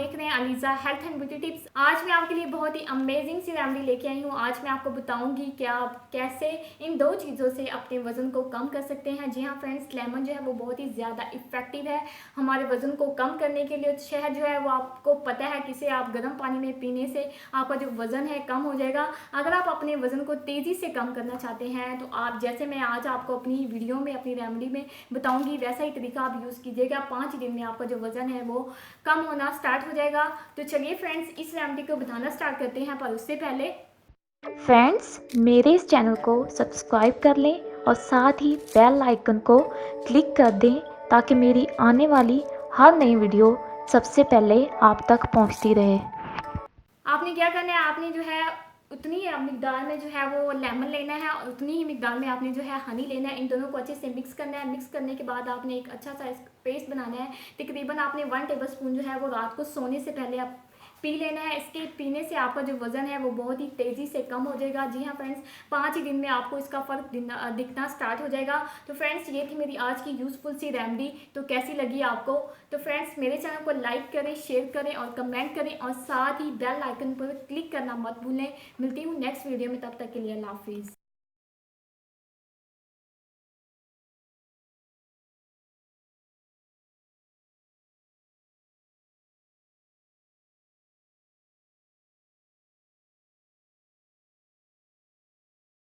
देख रहे हैं Aliza health and beauty tips. आज मैं आपके लिए बहुत ही अमेजिंग सी रेमेडी लेके आई हूँ। आज मैं आपको बताऊंगी कि आप कैसे इन दो चीज़ों से अपने वजन को कम कर सकते हैं। जी हाँ फ्रेंड्स, लेमन जो है वो बहुत ही ज़्यादा इफेक्टिव है हमारे वजन को कम करने के लिए। शहद जो है वो आपको पता है किसे आप गर्म पानी में पीने से आपका जो वजन है कम हो जाएगा। अगर आप अपने वजन को तेज़ी से कम करना चाहते हैं तो आप जैसे मैं आज आपको अपनी वीडियो में अपनी रेमेडी में बताऊंगी वैसा ही तरीका आप यूज़ कीजिएगा। 5 दिन में आपका जो वजन है वो कम होना स्टार्ट हो जाएगा। तो चलिए फ्रेंड्स, इस रेमेडी को बताना स्टार्ट करते हैं, पर उससे पहले फ्रेंड्स, मेरे इस चैनल को सब्सक्राइब कर लें और साथ ही बेल आइकन को क्लिक कर दें ताकि मेरी आने वाली हर नई वीडियो सबसे पहले आप तक पहुंचती रहे। आपने क्या करना है, आपने जो है उतनी ही मिकदार में जो है वो लेमन लेना है और उतनी ही मिकदार में आपने जो है हनी लेना है। इन दोनों को अच्छे से मिक्स करना है। मिक्स करने के बाद आपने एक अच्छा सा पेस्ट बनाना है। तकरीबन आपने 1 टेबलस्पून जो है वो रात को सोने से पहले आप पी लेना है। इसके पीने से आपका जो वजन है वो बहुत ही तेज़ी से कम हो जाएगा। जी हाँ फ्रेंड्स, 5 ही दिन में आपको इसका फ़र्क दिखना स्टार्ट हो जाएगा। तो फ्रेंड्स, ये थी मेरी आज की यूज़फुल सी रेमेडी। तो कैसी लगी आपको? तो फ्रेंड्स, मेरे चैनल को लाइक करें, शेयर करें और कमेंट करें और साथ ही बेल आइकन पर क्लिक करना मत भूलें। मिलती हूँ नेक्स्ट वीडियो में, तब तक के लिए अल्लाह हाफिज़।